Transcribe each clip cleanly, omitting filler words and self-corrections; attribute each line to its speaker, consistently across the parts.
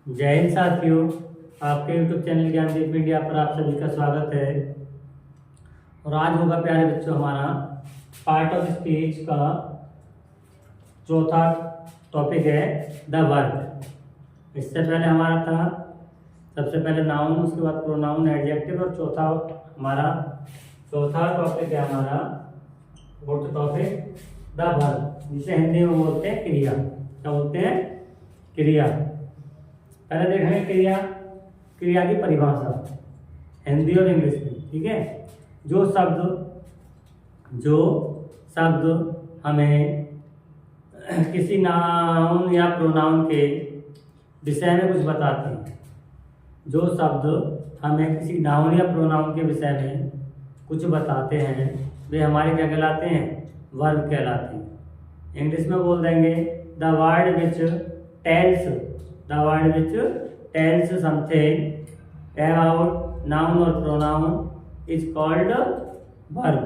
Speaker 1: जय हिंद साथियों। आपके YouTube चैनल ज्ञानदीप इंडिया पर आप सभी का स्वागत है। और आज होगा प्यारे बच्चों हमारा पार्ट ऑफ स्पीच का चौथा टॉपिक है द वर्ब। इससे पहले हमारा था सबसे पहले नाउन, उसके बाद प्रोनाउन, एडजेक्टिव और चौथा टॉपिक है हमारा फोर्थ टॉपिक द वर्ब, जिसे हिंदी में बोलते हैं क्रिया। क्या बोलते हैं? क्रिया। पहले देखेंगे क्रिया की परिभाषा हिंदी और इंग्लिश में। ठीक है। जो शब्द हमें किसी नाउन या प्रोनाउन के विषय में कुछ बताते हैं, जो शब्द हमें किसी नाउन या प्रोनाउन के विषय में कुछ बताते हैं, वे हमारे क्या कहलाते हैं? वर्ब कहलाते हैं। इंग्लिश में बोल देंगे the word which tells something about noun or pronoun is called verb।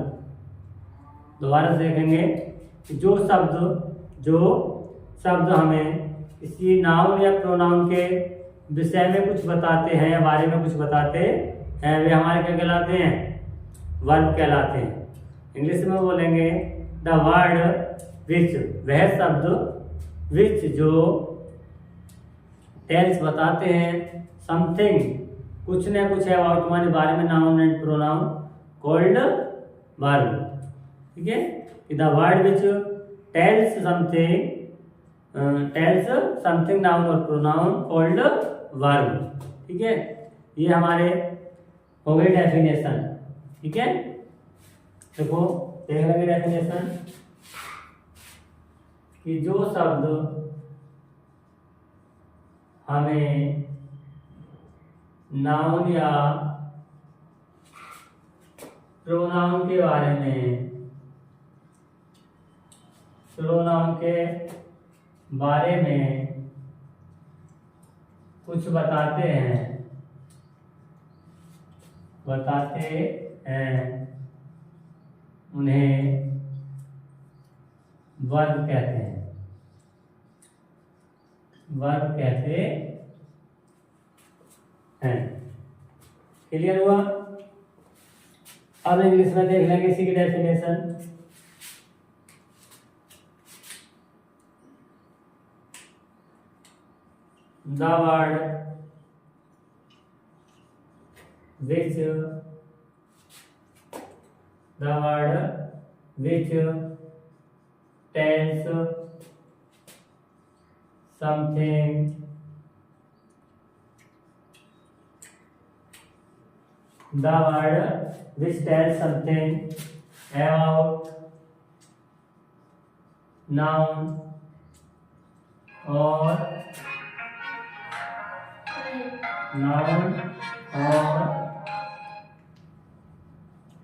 Speaker 1: दोबारा से देखेंगे कि जो शब्द हमें किसी नाउन या प्रोनाउन के विषय में कुछ बताते हैं या बारे में कुछ बताते हैं, वे हमारे क्या कहलाते हैं? वर्ब कहलाते हैं। इंग्लिश में बोलेंगे द वर्ड विच, वह शब्द विच जो टेल्स बताते हैं समथिंग, कुछ न कुछ है अबाउट हमारे बारे में, noun and pronoun called verb. ठीक है। The word which tells something noun और प्रोनाउन कॉल्ड वर्ब। ठीक है। ये हमारे हो गए डेफिनेशन। ठीक है। देखो देख लेंगे डेफिनेशन कि जो शब्द हमें नाउन या प्रोनाउन के बारे में कुछ बताते हैं उन्हें वर्ब कहते हैं। क्लियर हुआ? अब इंग्लिश में देख लेंगे इसी की definition. The word which tells something the word which tells something about noun or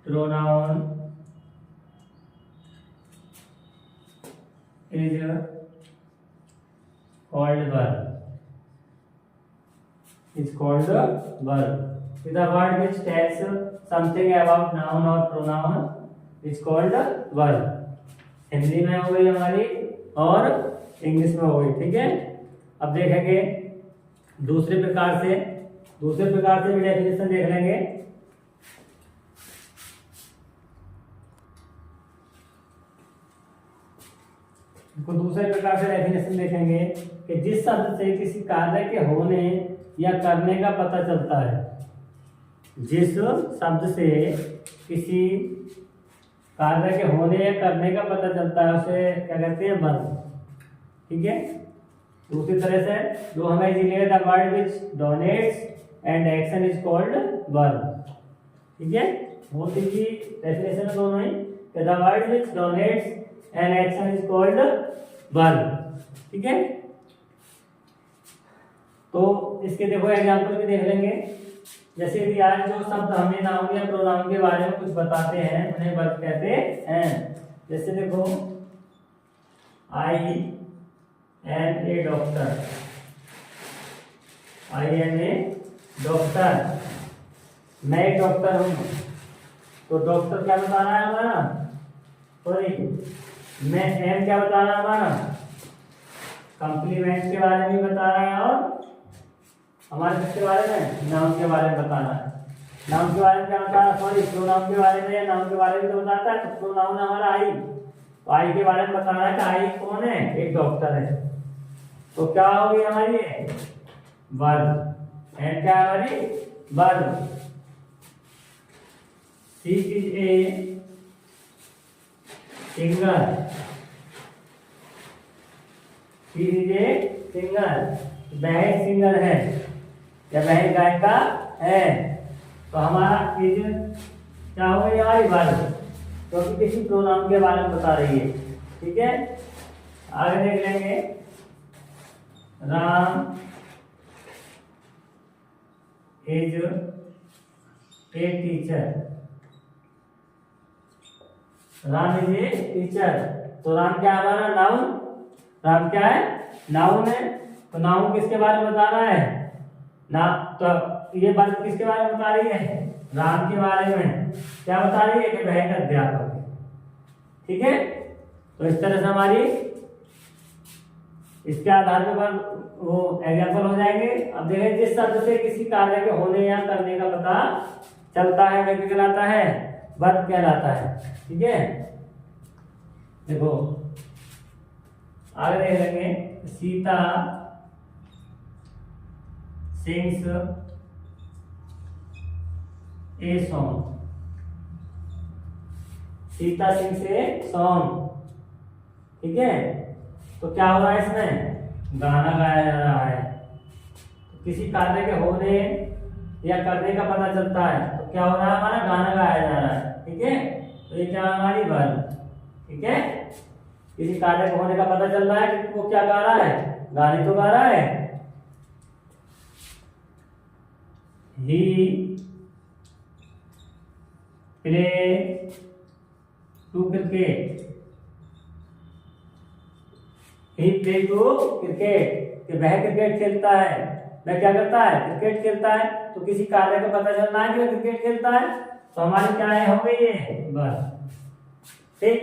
Speaker 1: pronoun is called verb। The word which tells something about noun or pronoun is called verb। Hindi में हो गई हमारी और इंग्लिश में हो गई। ठीक है। अब देखेंगे दूसरे प्रकार से भी डेफिनेशन देख लेंगे। दूसरे प्रकार से डेफिनेशन देखेंगे कि जिस शब्द से किसी कार्य के होने या करने का पता चलता है, जिस शब्द से किसी कार्य के होने या करने का पता चलता है उसे क्या कहते हैं? वर्ब। ठीक है। दूसरी तरह से जो हमें easily the word which denotes and action is called verb. ठीक है। बहुत इजी डेफिनेशन दोनों ही। The word which denotes and action is called verb. ठीक है। तो इसके देखो एग्जांपल भी देख लेंगे। जैसे कि आज जो शब्द हमें नाउन या प्रोनाउन के बारे में कुछ बताते हैं उन्हें वर्ब कहते हैं। जैसे देखो आई एम ए डॉक्टर, मैं एक डॉक्टर हूं। तो डॉक्टर क्या बता रहा है हमारा? सॉरी मैं एम क्या बता रहा है हमारा? कॉम्प्लीमेंट के बारे में बता रहा है और हमारे किसके बारे में, नाउन के बारे में बताना है। नाउन के बारे में क्या बताना, सॉरी प्रोनाउन के बारे में या नाउन के बारे में तो बताता है। तो प्रोनाउन हमारा आई, तो आई के बारे में बताना है कि आई कौन है, एक डॉक्टर है। तो क्या होगी हमारी वर्ब, एंड क्या है हमारी verb. She is a singer, she is a singer, वह सिंगर है या वह गायिका है। तो हमारा इज क्या हो गई हमारी वर्ब, क्योंकि किसी प्रोनाउन के बारे में बता रही है। ठीक है, आगे देख लेंगे। Ram is a teacher, Ram is a teacher. तो राम क्या है हमारा नाउन, राम क्या है नाउन है। तो नाउन किसके बारे में बता रहा है ना, तो ये बात किसके बारे में बता रही है, राम के बारे में। क्या बता रही है कि वह एक अध्यापक है। ठीक है, तो इस तरह से हमारी इसके आधार पर वो एग्जाम्पल हो जाएंगे। अब देखें, जिस शब्द से किसी कार्य के होने या करने का पता चलता है वह क्या कहलाता है, वर्ब कहलाता है। ठीक है, देखो आगे देख लेंगे। Sita sings a song, Sita sings a song. ठीक है, तो क्या हो रहा है इसमें, गाना गाया जा रहा है। तो किसी कार्य के होने या करने का पता चलता है, तो क्या हो रहा है हमारा, गाना गाया जा रहा है। ठीक है, तो ये क्या है हमारी वर्ब। ठीक है, किसी कार्य के होने का पता चल रहा है कि वो क्या गा रहा है, गाने तो गा रहा है। He play to cricket, he play to cricket, कि वह क्रिकेट खेलता है, वह क्या करता है, क्रिकेट खेलता है। तो किसी कार्य का पता चलना है कि वह क्रिकेट खेलता है, तो हमारी क्या है, हो गई है बस। ठीक,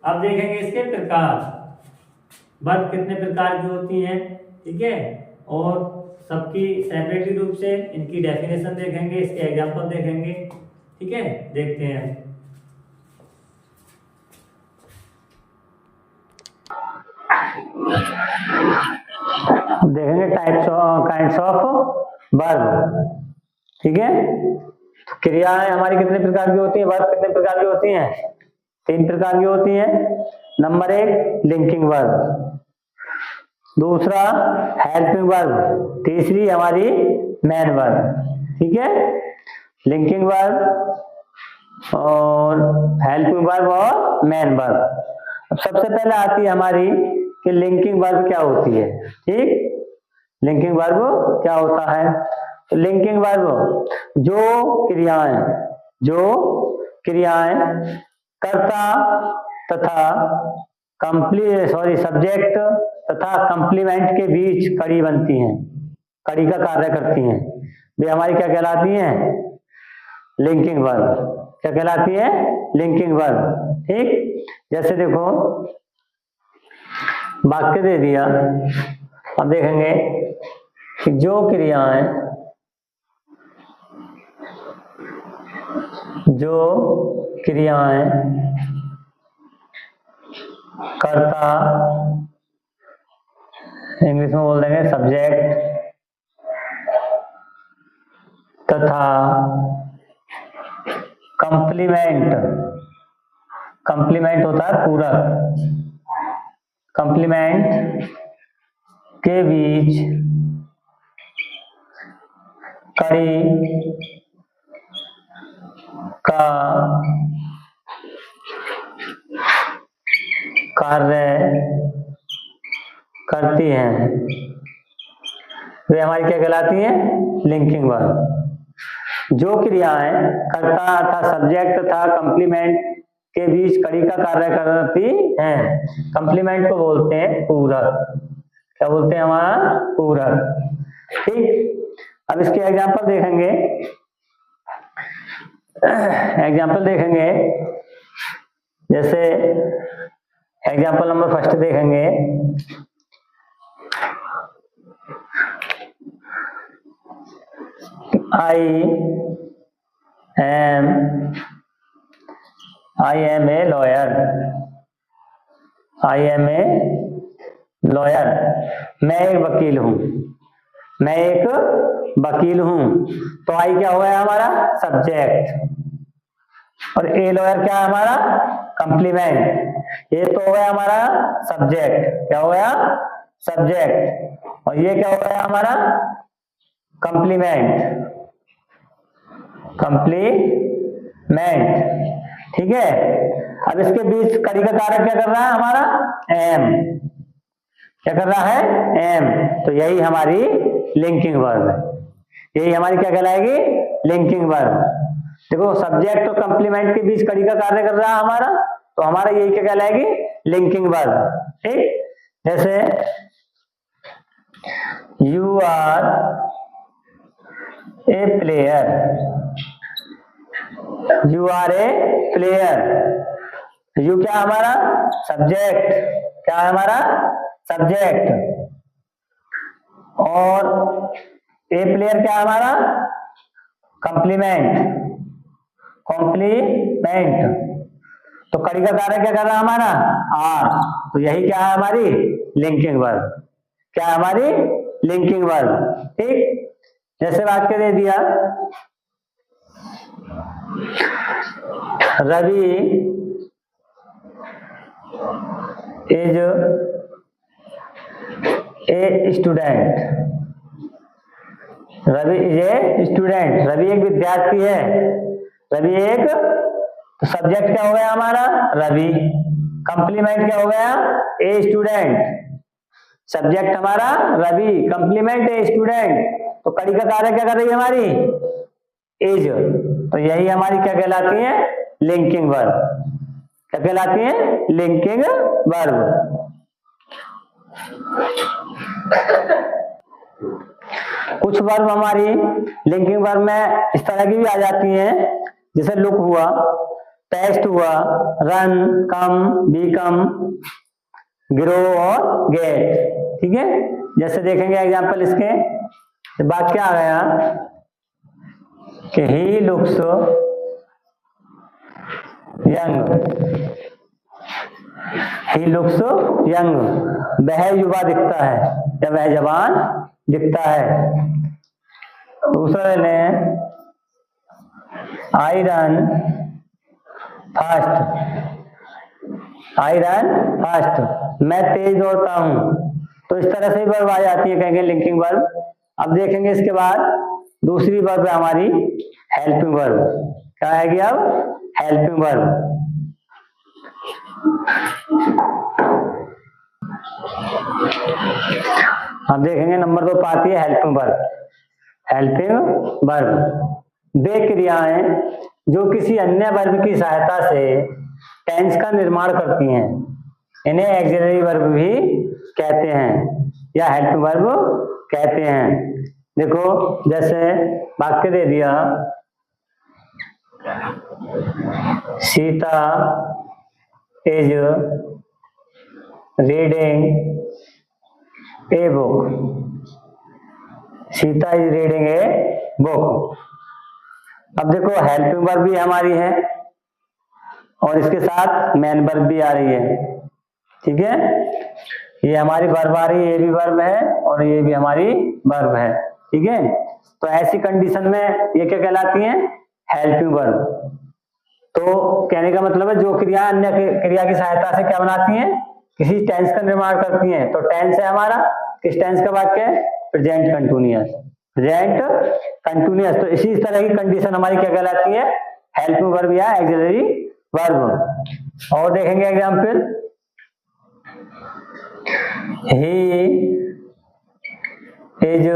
Speaker 1: अब देखेंगे इसके प्रकार, वर्ब कितने प्रकार की होती हैं। ठीक है, और सबकी सेपरेटली रूप से इनकी डेफिनेशन देखेंगे, इसके एग्जांपल देखेंगे। ठीक है, देखते हैं। देखेंगे types of kinds of verb. ठीक है, क्रियाएं हमारी कितने प्रकार की होती हैं, वर्ब कितने प्रकार की होती हैं, 3 प्रकार की होती हैं। नंबर 1 लिंकिंग वर्ब, दूसरा हेल्पिंग वर्ब, तीसरी हमारी मेन वर्ब। ठीक है, लिंकिंग वर्ब और हेल्पिंग वर्ब और मेन वर्ब। अब सबसे पहले आती है हमारी कि लिंकिंग वर्ब क्या होती है। ठीक, लिंकिंग वर्ब क्या होता है, तो लिंकिंग वर्ब जो क्रियाएं कर्ता तथा सब्जेक्ट तथा कंप्लीमेंट के बीच कड़ी बनती हैं, कड़ी का कार्य करती हैं, वे हमारी क्या कहलाती हैं, लिंकिंग वर्ब। क्या कहलाती है, लिंकिंग वर्ब। ठीक, जैसे देखो वाक्य दे दिया, अब देखेंगे कि जो क्रियाएं कर्ता, इंग्लिश में बोल देंगे सब्जेक्ट, तथा कंप्लीमेंट होता है पूरक, कंप्लीमेंट के बीच कड़ी का कार्य करती हैं, वे हमारी क्या कहलाती हैं, लिंकिंग वर्ब। जो क्रियाएं कर्ता तथा सब्जेक्ट तथा कंप्लीमेंट के बीच कड़ी का कार्य करती हैं, कंप्लीमेंट को बोलते हैं पूरक। क्या बोलते हैं हमारा, पूरक। ठीक, अब इसके एग्जाम्पल देखेंगे। जैसे एग्जाम्पल नंबर फर्स्ट देखेंगे। I am a lawyer. I am a lawyer, मैं एक वकील हूं। मैं एक वकील हूं। तो आई क्या हुआ है हमारा? सब्जेक्ट। और ए लॉयर क्या है हमारा? कंप्लीमेंट। ये तो हो गया हमारा सब्जेक्ट। क्या हो गया? सब्जेक्ट। और ये क्या हो गया हमारा? कंप्लीमेंट। कंप्लीमेंट, ठीक है। अब इसके बीच कड़ी का कारक क्या कर रहा है हमारा? एम। क्या कर रहा है? एम। तो यही हमारी लिंकिंग वर्ब है। यही हमारी क्या कहलाएगी? Linking verb. देखो सब्जेक्ट और कंप्लीमेंट के बीच कड़ी का कार्य कर रहा है हमारा, तो हमारा यही क्या कहलाएगी? Linking verb. ठीक, जैसे you are a player. You are a player. You क्या हमारा? सब्जेक्ट। क्या है हमारा? सब्जेक्ट। और ए प्लेयर क्या है हमारा? कंप्लीमेंट। कॉम्प्लीमेंट। तो कड़ी का कार्य क्या कर रहा है हमारा? आर। तो यही क्या है हमारी? Linking verb. क्या है हमारी? Linking verb. ठीक, जैसे वाक्य दे दिया, Ravi is a student. Ravi is a student. Ravi एक विद्यार्थी है। रवि एक, तो सब्जेक्ट क्या हो गया हमारा? रवि। कंप्लीमेंट क्या हो गया? A student. सब्जेक्ट हमारा रवि, कंप्लीमेंट ए स्टूडेंट। तो कड़ी का कार्य क्या कर रही है हमारी? इज। तो यही हमारी क्या कहलाती है? Linking verb. क्या कहलाती है? Linking verb. कुछ वर्ब हमारी लिंकिंग वर्ब में इस तरह की भी आ जाती हैं, जैसे लुक हुआ, टेस्ट हुआ, रन, कम, बीकम, ग्रो और गेट। ठीक है, जैसे देखेंगे एग्जांपल इसके, वाक्य आ गया कि he looks young. He looks young, वह युवा दिखता है या वह जवान दिखता है। दूसरा ने I run fast. I run fast, मैं तेज दौड़ता हूं। तो इस तरह से वर्ब आ जाती है, कहेंगे लिंकिंग वर्ब। अब देखेंगे इसके बाद दूसरी वर्ब है हमारी हेल्पिंग वर्ब। क्या आएगी अब? Helping verb. अब देखेंगे नंबर 2 पाती है हेल्पिंग वर्ब। हेल्पिंग वर्ब वे क्रियाएं जो किसी अन्य वर्ब की सहायता से टेंस का निर्माण करती हैं, इन्हें ऑक्सिलरी वर्ब भी कहते हैं या हेल्पिंग वर्ब कहते हैं। देखो जैसे वाक्य दे दिया, Sita is reading a book. Sita is reading a book. अब देखो हेल्पिंग वर्ब भी हमारी है और इसके साथ मेन वर्ब भी आ रही है। ठीक है, ये हमारी वर्ब आ रही है, ये भी वर्ब है और ये भी हमारी वर्ब है। ठीक है, तो ऐसी कंडीशन में ये क्या कहलाती हैं? Helping verb. तो कहने का मतलब है जो क्रिया अन्य क्रिया की सहायता से क्या बनाती हैं? किसी टेंस का निर्माण करती हैं। तो टेंस है हमारा, किस टेंस का वाक्य है? Present continuous. Present continuous. तो इसी तरह की कंडीशन हमारी क्या कहलाती है? हेल्पिंग वर्ब या ऑक्सिलरी वर्ब। और देखेंगे example, he is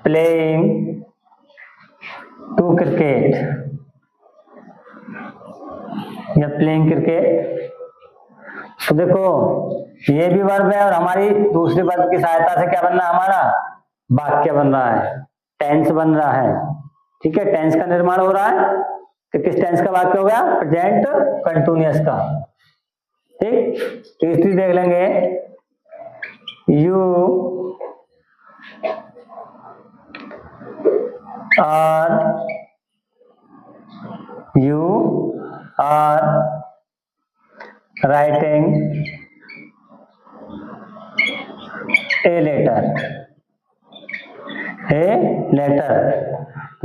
Speaker 1: playing to cricket या प्लेइंग क्रिकेट। तो देखो ये भी वर्ब है और हमारी दूसरी वर्ब की सहायता से क्या बन रहा है? हमारा वाक्य बन रहा है, टेंस बन रहा है। ठीक है, टेंस का निर्माण हो रहा है। तो किस टेंस का वाक्य हो गया? प्रेजेंट कंटिन्यूअस का। ठीक, तीसरी देख लेंगे, you are you are writing a letter,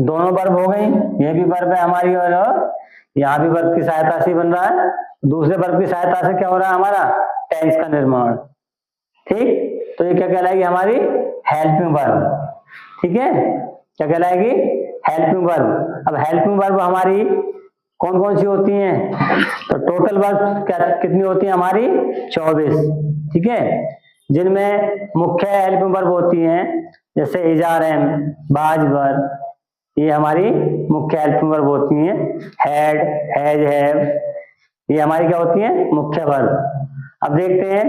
Speaker 1: दोनों वर्ब हो गई, ये भी वर्ब है हमारी और यहाँ भी वर्ब की सहायता से बन रहा है, दूसरे वर्ब की सहायता से क्या हो रहा है हमारा टेंस का निर्माण। ठीक, तो ये क्या कहलाएगी हमारी हेल्पिंग वर्ब। ठीक है, क्या कहलाएगी हेल्पिंग वर्ब। अब हेल्पिंग वर्ब हमारी कौन कौन सी होती हैं, तो टोटल वर्ब कितनी होती है हमारी 24। ठीक है, जिनमें मुख्य हेल्पिंग वर्ब होती हैं जैसे इजारम, बाजवर, ये हमारी मुख्य हेल्पिंग वर्ब होती हैं। हैड, हैज, हैव, ये हमारी क्या होती हैं मुख्य वर्ब। अब देखते हैं,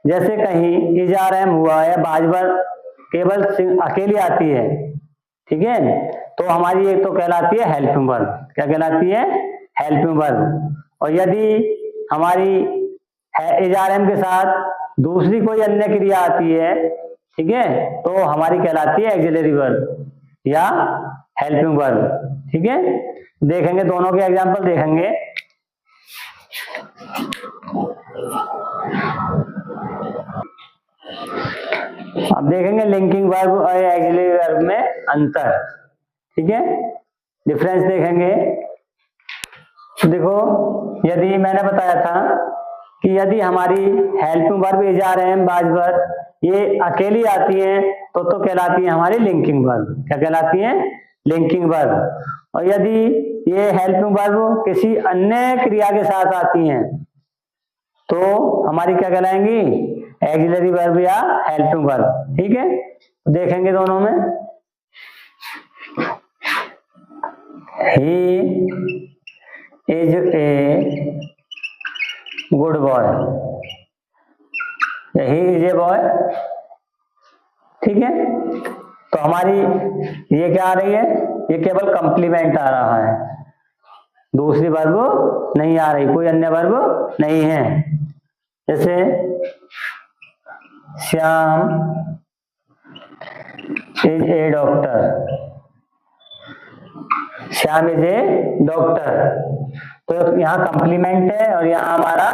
Speaker 1: जैसे कहीं इजारम हुआ या बाजवर केवल अकेली आती है, ठीक है, तो हमारी ये तो कहलाती है हेल्पिंग वर्ब। क्या कहलाती है हेल्पिंग वर्ब। और यदि हमारी इजारम के साथ दूसरी कोई अन्य क्रिया आती है, ठीक है, तो हमारी कहलाती है एक्सिलरी वर्ब या हेल्पिंग वर्ब। ठीक है, देखेंगे दोनों के एग्जांपल देखेंगे। अब देखेंगे लिंकिंग वर्ब और एक्सिलरी वर्ब में अंतर। ठीक है, डिफरेंस देखेंगे। तो देखो, यदि मैंने बताया था कि यदि हमारी हेल्पिंग वर्ब इजारम, बाजवर ये अकेली आती हैं तो कहलाती है हमारी लिंकिंग वर्ब। क्या कहलाती है लिंकिंग वर्ब। और यदि ये हेल्पिंग वर्ब किसी अन्य क्रिया के साथ आती हैं तो हमारी क्या कहलाएंगी एक्सिलरी वर्ब या हेल्पिंग वर्ब। ठीक है, देखेंगे दोनों में। He is a good boy, he is a boy. ठीक है, तो हमारी ये क्या आ रही है, ये केवल कंप्लीमेंट आ रहा है, दूसरी वर्ब नहीं आ रही, कोई अन्य वर्ब नहीं है। जैसे Shyam is a doctor, Shyam is a doctor, तो यहाँ कंप्लीमेंट है और यहाँ हमारा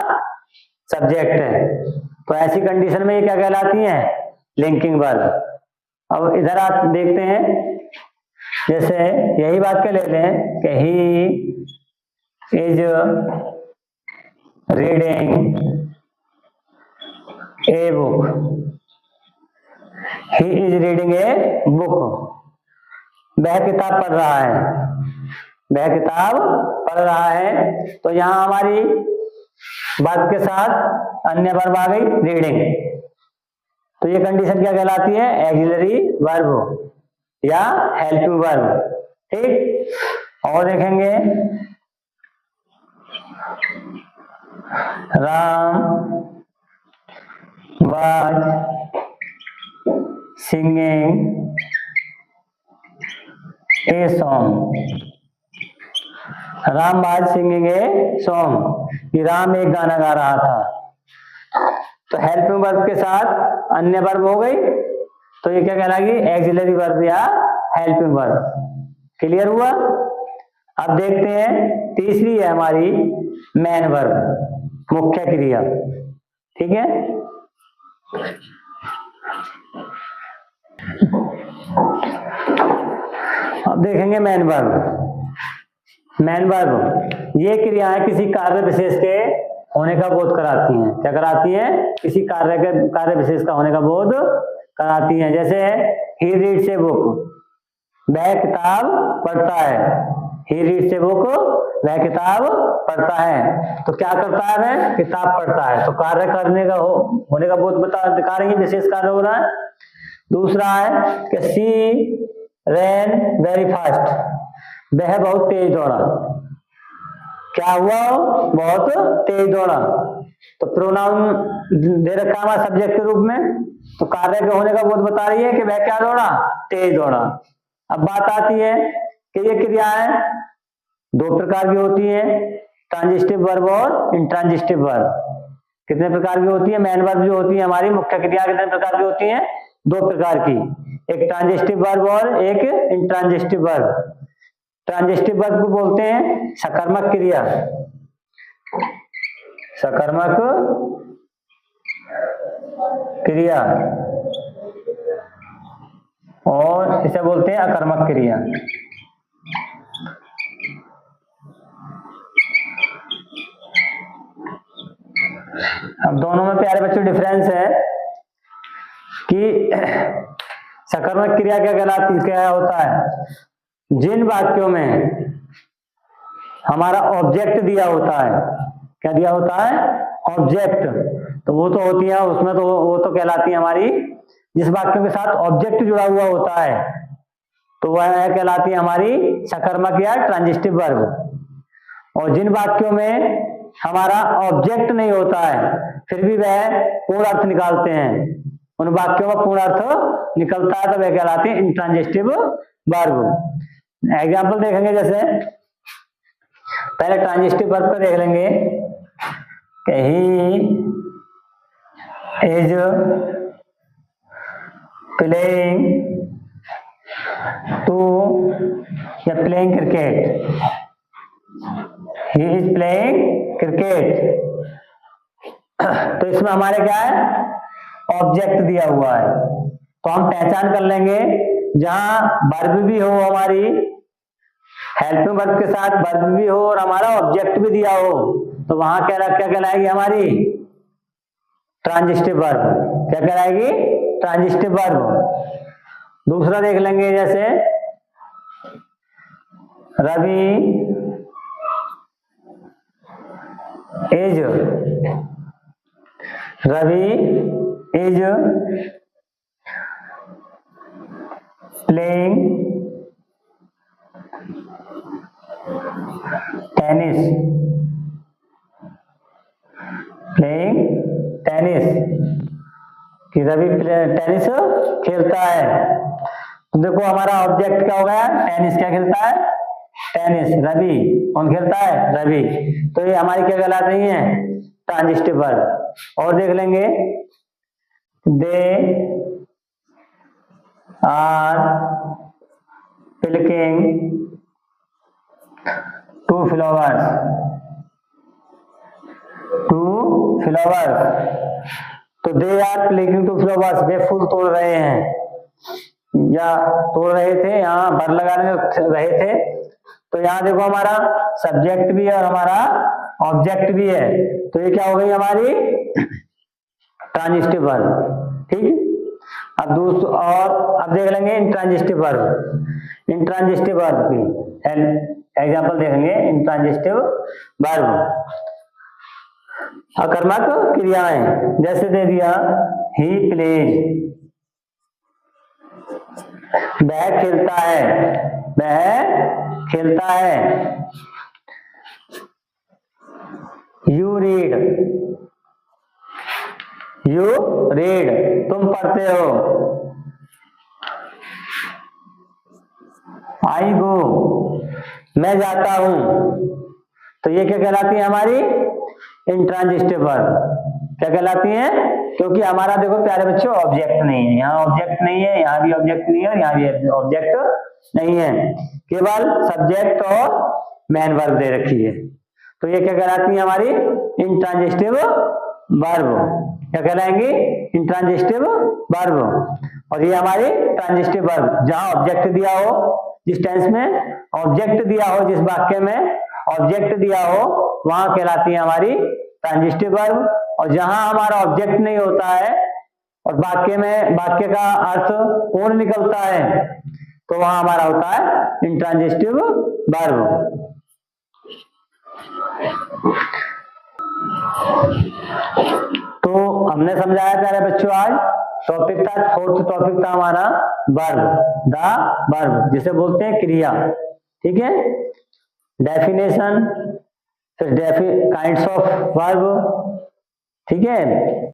Speaker 1: सब्जेक्ट है, तो ऐसी कंडीशन में ये क्या कहलाती है लिंकिंग वर्ब। अब इधर आप देखते हैं, जैसे यही बात के ले लें कि he is reading a book, he is reading a book, वह किताब पढ़ रहा है, वह किताब पढ़ रहा है। तो यहाँ हमारी बात के साथ अन्य वर्ब आ गई रीडिंग, तो ये कंडीशन क्या कहलाती है एक्सिलरी वर्ब या हेल्पिंग वर्ब। ठीक, और देखेंगे Ram was singing a song, Ram was singing a song, Ram एक गाना गा रहा था। तो हेल्पिंग वर्ब के साथ अन्य वर्ब हो गई, तो ये क्या कहलाएगी एक्सिलरी वर्ब या हेल्पिंग वर्ब। क्लियर हुआ। अब देखते हैं, तीसरी है हमारी मेन वर्ब, मुख्य क्रिया। ठीक है, अब देखेंगे मेन वर्ब। मेन वर्ब ये क्रियाएं किसी कार्य विशेष के होने का बोध कराती हैं। क्या कराती हैं, किसी कार्य विशेष का होने का बोध कराती हैं। जैसे ही रीड्स ए बुक, वह किताब पढ़ता है, ही रीड्स ए बुक, वह किताब पढ़ता है। तो क्या करता है वह किताब पढ़ता है, तो कार्य करने का होने का बोध दिखा रही है, विशेष कार्य हो रहा है। दूसरा है कि सी रैन वेरी फास्ट, वह बहुत तेज दौड़ा, क्या हुआ बहुत तेज दौड़ा। तो प्रोनाउन दे रखा है हमारा सब्जेक्ट के रूप में, तो कार्य के होने का बोध बता रही है कि वह क्या दौड़ा तेज दौड़ा। अब बात आती है कि ये क्रियाएं दो प्रकार की होती हैं, ट्रांजिटिव वर्ब और इंट्रांजिटिव वर्ब। कितने प्रकार की होती है, मेन वर्ब जो होती है हमारी मुख्य क्रिया कितने प्रकार की होती है, दो प्रकार की। एक ट्रांजिटिव वर्ब और एक इंट्रांजिटिव वर्ब। ट्रांजिटिव वर्ब को बोलते हैं सकर्मक क्रिया, सकर्मक क्रिया, और इसे बोलते हैं अकर्मक क्रिया। अब दोनों में प्यारे बच्चों डिफरेंस है कि सकर्मक क्रिया क्या होता है, जिन वाक्यों में हमारा ऑब्जेक्ट दिया होता है, क्या दिया होता है, ऑब्जेक्ट, तो वो तो होती है उसमें, तो वो तो कहलाती है हमारी, जिस वाक्यों के साथ ऑब्जेक्ट जुड़ा हुआ होता है तो वह कहलाती है हमारी सकर्मक या ट्रांजिटिव वर्ब। और जिन वाक्यों में हमारा ऑब्जेक्ट नहीं होता है फिर भी वह पूर्ण अर्थ निकालते हैं, उन वाक्यों का पूर्ण अर्थ निकलता है तो वह कहलाते हैं इंट्रांजिटिव वर्ब। एग्जाम्पल देखेंगे, जैसे पहले ट्रांजिटिव वर्ब पर देख लेंगे कि ही इज प्लेइंग टू या playing cricket, he is playing cricket. तो इसमें हमारे क्या है, ऑब्जेक्ट दिया हुआ है, तो हम पहचान कर लेंगे जहां वर्ब भी हो, हमारी हेल्पिंग वर्ब के साथ वर्ब भी हो और हमारा ऑब्जेक्ट भी दिया हो, तो वहां क्या कहलाएगी हमारी ट्रांजिटिव वर्ब। क्या कहलाएगी, ट्रांजिटिव वर्ब। दूसरा देख लेंगे, जैसे रवि इज प्लेइंग टेनिस, कि रवि टेनिस खेलता है। तो देखो हमारा ऑब्जेक्ट क्या हो गया, टेनिस, क्या खेलता है, टेनिस। रवि, कौन खेलता है, रवि। तो ये हमारी क्या कहलात रही है, ट्रांजिटिव वर्ब। और देख लेंगे, they are plucking two flowers, तो they are playing two flowers, वे फूल तोड़ रहे हैं या तोड़ रहे थे, यहाँ भर लगाने रहे थे। तो यहाँ देखो हमारा सब्जेक्ट भी है और हमारा ऑब्जेक्ट भी है, तो ये क्या हो गई हमारी ट्रांजिटिव वर्ब। ठीक, अब और अब देख लेंगे इंट्रांजिटिव वर्ब। इंट्रांजिटिव वर्ब की एग्जाम्पल देखेंगे, इंट्रांजिटिव वर्ब अकर्मक क्रियाएं, जैसे दे दिया ही प्लेज, वह खेलता है, यू रीड, तुम पढ़ते हो, आई गो, मैं जाता हूं। तो ये क्या कहलाती है हमारी इंट्रांजिटिव वर्ब। क्या कहलाती है, क्योंकि हमारा देखो प्यारे बच्चों ऑब्जेक्ट नहीं है, यहाँ ऑब्जेक्ट नहीं है, यहाँ भी ऑब्जेक्ट नहीं है और यहाँ भी ऑब्जेक्ट नहीं है, केवल सब्जेक्ट और मेन वर्ब दे रखी है। तो ये क्या कहलाती है हमारी इंट्रांजिटिव वर्ब। क्या कहलाएंगी, इंट्रांजिटिव वर्ब। और ये हमारी ट्रांजिटिव वर्ब, जहां ऑब्जेक्ट दिया हो, जिस टेंस में ऑब्जेक्ट दिया हो, जिस वाक्य में ऑब्जेक्ट दिया हो, वहां कहलाती है हमारी ट्रांजिटिव वर्ब। और जहां हमारा ऑब्जेक्ट नहीं होता है और वाक्य का अर्थ पूर्ण निकलता है, तो वहां हमारा होता है इंट्रांजिटिव वर्ब। तो हमने समझाया प्यारे बच्चों, आज टॉपिक था, फोर्थ टॉपिक था हमारा वर्ब, द वर्ब, जिसे बोलते हैं क्रिया। ठीक है, डेफिनेशन, फिर काइंड्स ऑफ वर्ब। ठीक है।